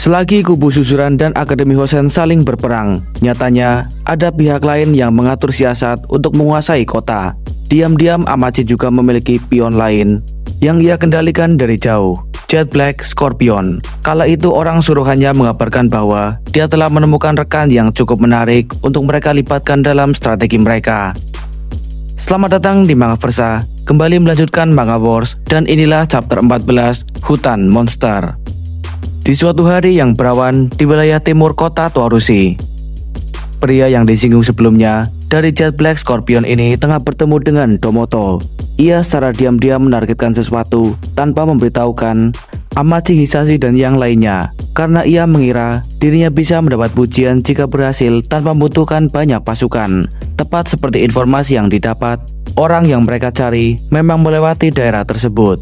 Selagi kubu Suzuran dan Akademi Hosen saling berperang, nyatanya ada pihak lain yang mengatur siasat untuk menguasai kota. Diam-diam Amachi juga memiliki pion lain yang ia kendalikan dari jauh, Jet Black Scorpion. Kala itu orang suruhannya mengabarkan bahwa dia telah menemukan rekan yang cukup menarik untuk mereka libatkan dalam strategi mereka. Selamat datang di Mangaversa, kembali melanjutkan Manga Wars, dan inilah chapter 14, Hutan Monster. Di suatu hari yang berawan di wilayah timur kota Toarushi, pria yang disinggung sebelumnya dari Jet Black Scorpion ini tengah bertemu dengan Domoto. Ia secara diam-diam menargetkan sesuatu tanpa memberitahukan Amachi, Hisashi, dan yang lainnya, karena ia mengira dirinya bisa mendapat pujian jika berhasil tanpa membutuhkan banyak pasukan. Tepat seperti informasi yang didapat, orang yang mereka cari memang melewati daerah tersebut.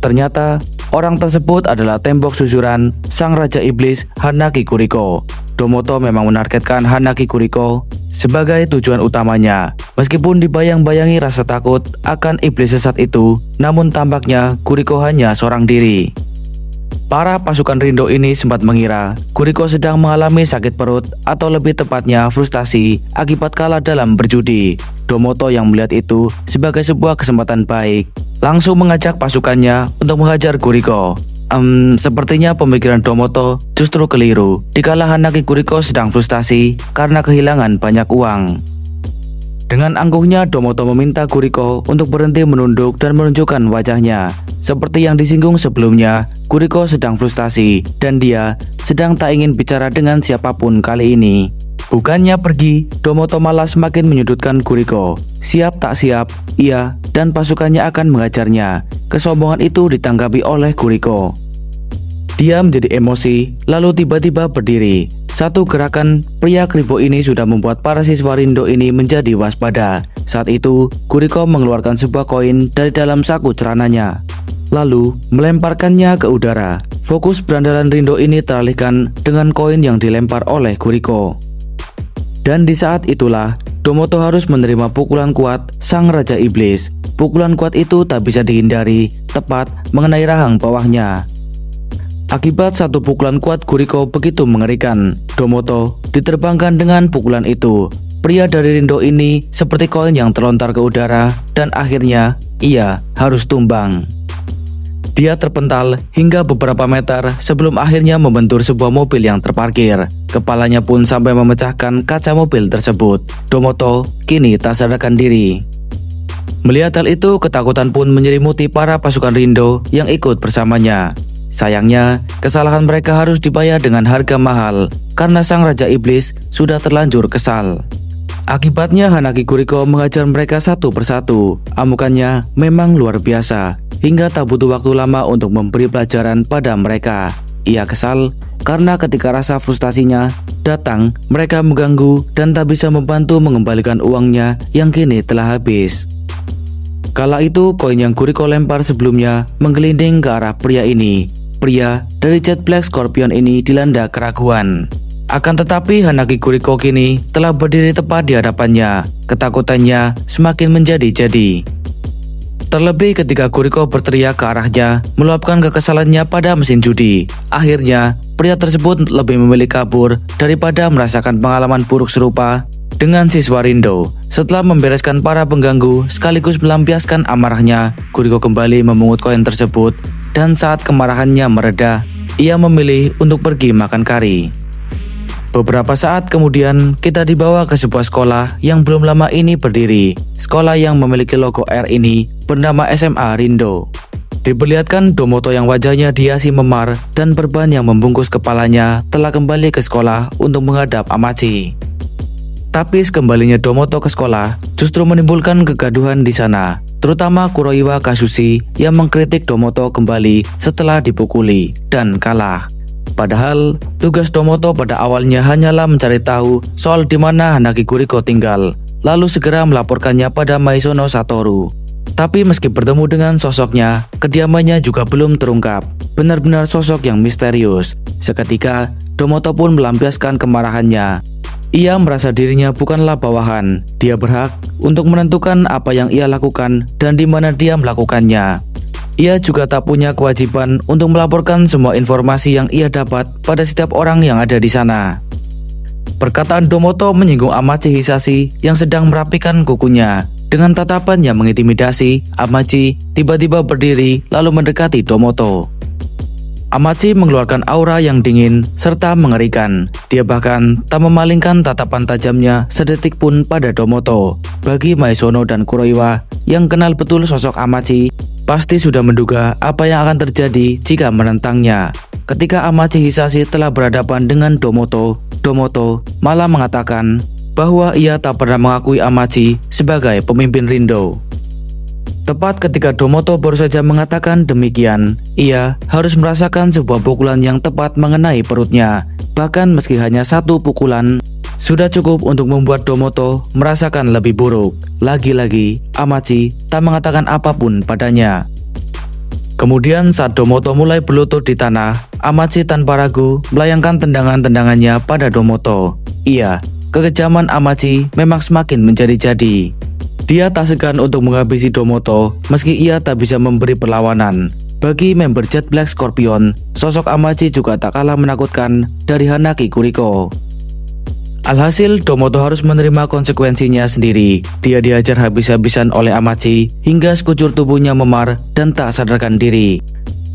Ternyata orang tersebut adalah tembok Suzuran sang Raja Iblis Hanaki Kuriko. Domoto memang menargetkan Hanaki Kuriko sebagai tujuan utamanya. Meskipun dibayang-bayangi rasa takut akan iblis sesat itu, namun tampaknya Kuriko hanya seorang diri. Para pasukan Rindo ini sempat mengira Kuriko sedang mengalami sakit perut atau lebih tepatnya frustasi akibat kalah dalam berjudi. Domoto yang melihat itu sebagai sebuah kesempatan baik, langsung mengajak pasukannya untuk menghajar Kuriko. Sepertinya pemikiran Domoto justru keliru dikala Hanaki Kuriko sedang frustasi karena kehilangan banyak uang. Dengan angkuhnya Domoto meminta Kuriko untuk berhenti menunduk dan menunjukkan wajahnya. Seperti yang disinggung sebelumnya, Kuriko sedang frustasi dan dia sedang tak ingin bicara dengan siapapun kali ini. Bukannya pergi, Domoto malah semakin menyudutkan Kuriko. Siap tak siap, ia dan pasukannya akan mengajarnya. Kesombongan itu ditanggapi oleh Kuriko. Dia menjadi emosi, lalu tiba-tiba berdiri. Satu gerakan pria kribo ini sudah membuat para siswa Rindo ini menjadi waspada. Saat itu, Kuriko mengeluarkan sebuah koin dari dalam saku celananya, lalu melemparkannya ke udara. Fokus berandalan Rindo ini teralihkan dengan koin yang dilempar oleh Kuriko. Dan di saat itulah, Domoto harus menerima pukulan kuat sang Raja Iblis. Pukulan kuat itu tak bisa dihindari, tepat mengenai rahang bawahnya. Akibat satu pukulan kuat Kuriko begitu mengerikan, Domoto diterbangkan dengan pukulan itu. Pria dari Rindo ini seperti koin yang terlontar ke udara dan akhirnya ia harus tumbang. Dia terpental hingga beberapa meter sebelum akhirnya membentur sebuah mobil yang terparkir. Kepalanya pun sampai memecahkan kaca mobil tersebut. Domoto kini tak sadarkan diri. Melihat hal itu, ketakutan pun menyelimuti para pasukan Rindo yang ikut bersamanya. Sayangnya, kesalahan mereka harus dibayar dengan harga mahal karena sang Raja Iblis sudah terlanjur kesal. Akibatnya Hanaki Kuriko mengajar mereka satu persatu. Amukannya memang luar biasa, hingga tak butuh waktu lama untuk memberi pelajaran pada mereka. Ia kesal karena ketika rasa frustasinya datang, mereka mengganggu dan tak bisa membantu mengembalikan uangnya yang kini telah habis. Kala itu, koin yang Kuriko lempar sebelumnya menggelinding ke arah pria ini. Pria dari Jet Black Scorpion ini dilanda keraguan. Akan tetapi Hanaki Kuriko kini telah berdiri tepat di hadapannya. Ketakutannya semakin menjadi-jadi. Terlebih ketika Kuriko berteriak ke arahnya, meluapkan kekesalannya pada mesin judi. Akhirnya, pria tersebut lebih memilih kabur daripada merasakan pengalaman buruk serupa dengan siswa Rindo. Setelah membereskan para pengganggu sekaligus melampiaskan amarahnya, Kuriko kembali memungut koin tersebut dan saat kemarahannya mereda, ia memilih untuk pergi makan kari. Beberapa saat kemudian, kita dibawa ke sebuah sekolah yang belum lama ini berdiri. Sekolah yang memiliki logo R ini bernama SMA Rindo. Diperlihatkan Domoto yang wajahnya dihiasi memar dan perban yang membungkus kepalanya telah kembali ke sekolah untuk menghadap Amachi. Tapi sekembalinya Domoto ke sekolah justru menimbulkan kegaduhan di sana, terutama Kuroiwa Kasushi yang mengkritik Domoto kembali setelah dipukuli dan kalah. Padahal tugas Domoto pada awalnya hanyalah mencari tahu soal di mana Hanaki Kuriko tinggal, lalu segera melaporkannya pada Maizono Satoru. Tapi meski bertemu dengan sosoknya, kediamannya juga belum terungkap. Benar-benar sosok yang misterius. Seketika, Domoto pun melampiaskan kemarahannya. Ia merasa dirinya bukanlah bawahan. Dia berhak untuk menentukan apa yang ia lakukan dan di mana dia melakukannya. ia juga tak punya kewajiban untuk melaporkan semua informasi yang ia dapat pada setiap orang yang ada di sana. Perkataan Domoto menyinggung Amachi Hisashi yang sedang merapikan kukunya. Dengan tatapan yang mengintimidasi, Amachi tiba-tiba berdiri lalu mendekati Domoto. Amachi mengeluarkan aura yang dingin serta mengerikan. Dia bahkan tak memalingkan tatapan tajamnya sedetik pun pada Domoto. Bagi Maizono dan Kuroiwa yang kenal betul sosok Amachi, pasti sudah menduga apa yang akan terjadi jika menentangnya. Ketika Amachi Hisashi telah berhadapan dengan Domoto, Domoto malah mengatakan bahwa ia tak pernah mengakui Amachi sebagai pemimpin Rindo. Tepat ketika Domoto baru saja mengatakan demikian, ia harus merasakan sebuah pukulan yang tepat mengenai perutnya. Bahkan meski hanya satu pukulan, sudah cukup untuk membuat Domoto merasakan lebih buruk. Lagi-lagi, Amachi tak mengatakan apapun padanya. Kemudian saat Domoto mulai berlutut di tanah, Amachi tanpa ragu melayangkan tendangan-tendangannya pada Domoto. Iya, kekejaman Amachi memang semakin menjadi-jadi. Dia tak segan untuk menghabisi Domoto meski ia tak bisa memberi perlawanan. Bagi member Jet Black Scorpion, sosok Amachi juga tak kalah menakutkan dari Hanaki Kuriko. Alhasil, Domoto harus menerima konsekuensinya sendiri. Dia dihajar habis-habisan oleh Amachi hingga sekujur tubuhnya memar dan tak sadarkan diri.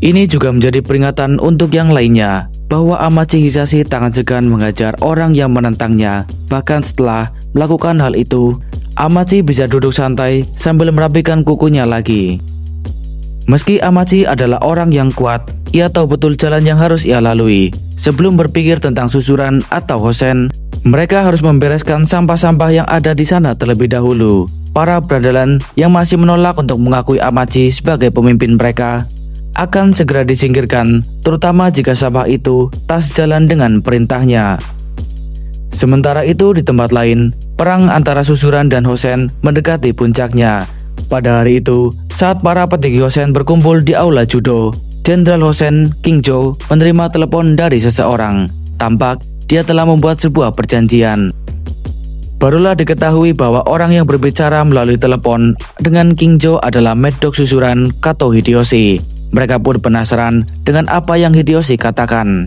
Ini juga menjadi peringatan untuk yang lainnya bahwa Amachi Hisashi tak segan menghajar orang yang menentangnya. Bahkan setelah melakukan hal itu, Amachi bisa duduk santai sambil merapikan kukunya lagi. Meski Amachi adalah orang yang kuat, ia tahu betul jalan yang harus ia lalui. Sebelum berpikir tentang susuran atau hosen, mereka harus membereskan sampah-sampah yang ada di sana terlebih dahulu. Para berandalan yang masih menolak untuk mengakui Amachi sebagai pemimpin mereka akan segera disingkirkan, terutama jika sampah itu tak sejalan dengan perintahnya. Sementara itu di tempat lain, perang antara susuran dan hosen mendekati puncaknya. Pada hari itu, saat para petinggi hosen berkumpul di aula judo, Jenderal Hosen Kingjo menerima telepon dari seseorang. Tampak dia telah membuat sebuah perjanjian. Barulah diketahui bahwa orang yang berbicara melalui telepon dengan Kingjo adalah Mad Dog susuran Kato Hideyoshi. Mereka pun penasaran dengan apa yang Hideyoshi katakan.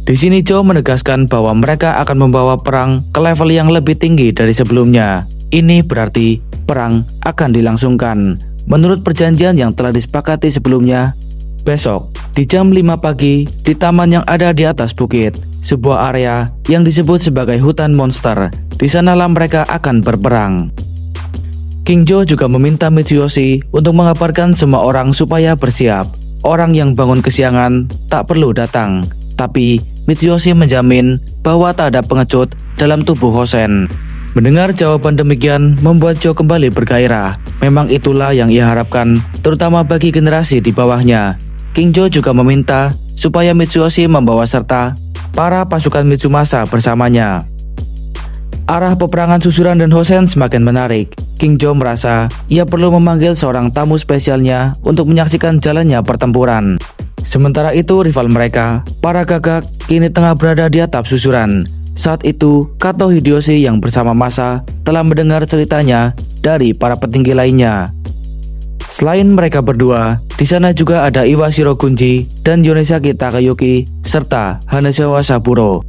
Di sini Joe menegaskan bahwa mereka akan membawa perang ke level yang lebih tinggi dari sebelumnya. Ini berarti perang akan dilangsungkan. Menurut perjanjian yang telah disepakati sebelumnya, besok di jam 5 pagi di taman yang ada di atas bukit, sebuah area yang disebut sebagai hutan monster. Di sanalah mereka akan berperang. Kingjo juga meminta Mitsuyoshi untuk mengabarkan semua orang supaya bersiap. Orang yang bangun kesiangan tak perlu datang. Tapi Mitsuyoshi menjamin bahwa tak ada pengecut dalam tubuh Hosen. Mendengar jawaban demikian membuat Joe kembali bergairah. Memang itulah yang ia harapkan, terutama bagi generasi di bawahnya. Kingjo juga meminta supaya Mitsuyoshi membawa serta para pasukan Mitsumasa bersamanya. Arah peperangan susuran dan Hosen semakin menarik. Kingjo merasa ia perlu memanggil seorang tamu spesialnya untuk menyaksikan jalannya pertempuran. Sementara itu rival mereka, para gagak, kini tengah berada di atap susuran. Saat itu, Kato Hideyoshi yang bersama masa telah mendengar ceritanya dari para petinggi lainnya. Selain mereka berdua, di sana juga ada Iwashiro Gunji dan Yonesaki Takayuki serta Hanazawa Saburo.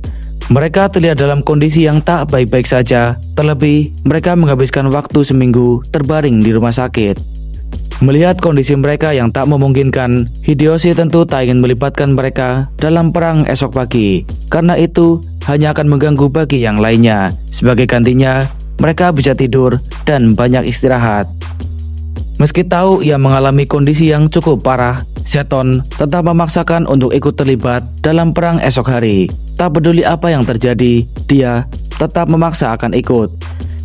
Mereka terlihat dalam kondisi yang tak baik-baik saja, terlebih mereka menghabiskan waktu seminggu terbaring di rumah sakit. Melihat kondisi mereka yang tak memungkinkan, Hideyoshi tentu tak ingin melibatkan mereka dalam perang esok pagi. Karena itu, hanya akan mengganggu bagi yang lainnya. Sebagai gantinya, mereka bisa tidur dan banyak istirahat. Meski tahu ia mengalami kondisi yang cukup parah, Seton tetap memaksakan untuk ikut terlibat dalam perang esok hari. Tak peduli apa yang terjadi, dia tetap memaksa akan ikut.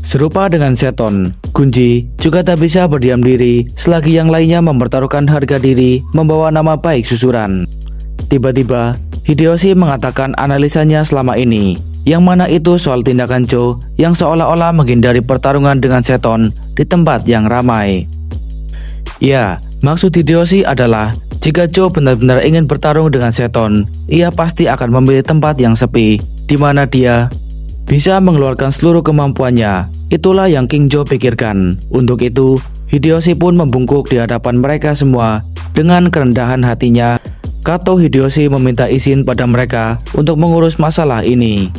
Serupa dengan Seton, Gunji juga tak bisa berdiam diri selagi yang lainnya mempertaruhkan harga diri membawa nama baik susuran. Tiba-tiba, Hideyoshi mengatakan analisanya selama ini, yang mana itu soal tindakan Joe yang seolah-olah menghindari pertarungan dengan Seton di tempat yang ramai. Ya, maksud Hideyoshi adalah jika Joe benar-benar ingin bertarung dengan Seton, ia pasti akan memilih tempat yang sepi, di mana dia bisa mengeluarkan seluruh kemampuannya. Itulah yang Kingjo pikirkan. Untuk itu, Hideyoshi pun membungkuk di hadapan mereka semua Dengan kerendahan hatinya, Kato Hideyoshi meminta izin pada mereka untuk mengurus masalah ini.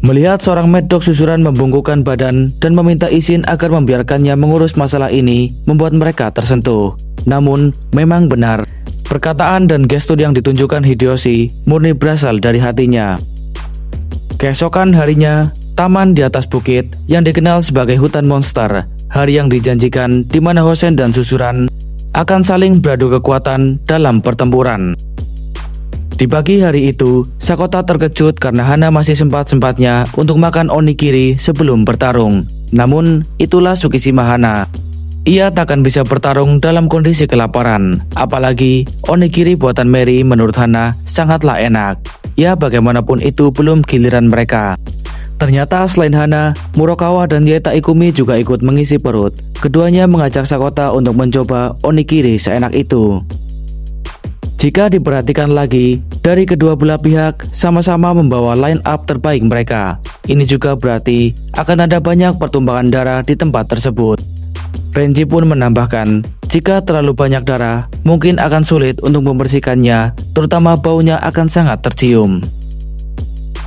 Melihat seorang medok susuran membungkukkan badan dan meminta izin agar membiarkannya mengurus masalah ini membuat mereka tersentuh. Namun, memang benar, perkataan dan gestur yang ditunjukkan Hideyoshi murni berasal dari hatinya. Keesokan harinya, taman di atas bukit yang dikenal sebagai hutan monster, hari yang dijanjikan di mana Hosen dan susuran akan saling beradu kekuatan dalam pertempuran. Di pagi hari itu, Sakota terkejut karena Hana masih sempat-sempatnya untuk makan onigiri sebelum bertarung. Namun, itulah Tsukishima Hana. Ia takkan bisa bertarung dalam kondisi kelaparan. Apalagi, onigiri buatan Mary menurut Hana sangatlah enak. Ya, bagaimanapun itu belum giliran mereka. Ternyata selain Hana, Murakawa dan Yaita Ikumi juga ikut mengisi perut. Keduanya mengajak Sakota untuk mencoba onigiri seenak itu. Jika diperhatikan lagi, dari kedua belah pihak sama-sama membawa line up terbaik mereka. Ini juga berarti akan ada banyak pertumbangan darah di tempat tersebut. Renji pun menambahkan, jika terlalu banyak darah, mungkin akan sulit untuk membersihkannya, terutama baunya akan sangat tercium.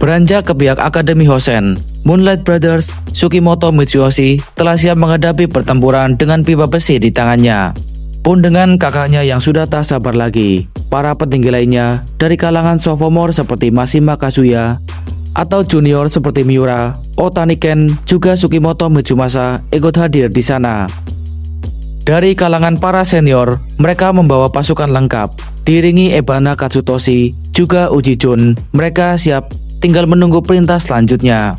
Beranjak ke pihak Akademi Hosen, Moonlight Brothers, Tsukimoto Mitsuyoshi telah siap menghadapi pertempuran dengan pipa besi di tangannya. Pun dengan kakaknya yang sudah tak sabar lagi, para petinggi lainnya dari kalangan sophomore seperti Mashima Kazuya atau junior seperti Miura, Otani Ken, juga Tsukimoto Mitsumasa ikut hadir di sana. Dari kalangan para senior, mereka membawa pasukan lengkap, diiringi Ebana Katsutoshi, juga Uji Jun. Mereka siap, tinggal menunggu perintah selanjutnya.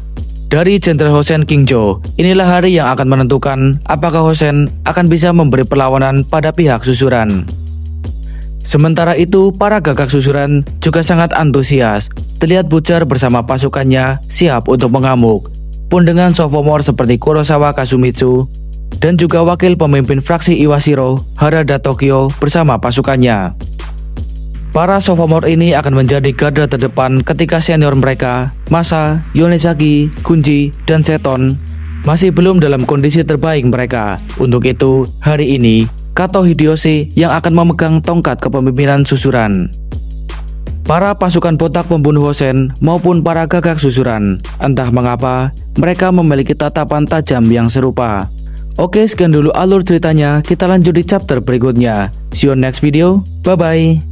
Dari Jenderal Hosen Kingjo, inilah hari yang akan menentukan apakah Hosen akan bisa memberi perlawanan pada pihak susuran. Sementara itu, para gagak susuran juga sangat antusias. Terlihat Butcher bersama pasukannya siap untuk mengamuk. Pun dengan sophomore seperti Kurosawa Kazumitsu dan juga wakil pemimpin fraksi Iwashiro, Harada Tokyo bersama pasukannya. Para sophomore ini akan menjadi garda terdepan ketika senior mereka, Masa, Yonesaki, Gunji, dan Seton masih belum dalam kondisi terbaik mereka. Untuk itu, hari ini, Kato Hideyoshi yang akan memegang tongkat kepemimpinan susuran. Para pasukan botak pembunuh Hosen maupun para gagak susuran, entah mengapa, mereka memiliki tatapan tajam yang serupa. Oke, sekian dulu alur ceritanya, kita lanjut di chapter berikutnya. See you next video, bye-bye.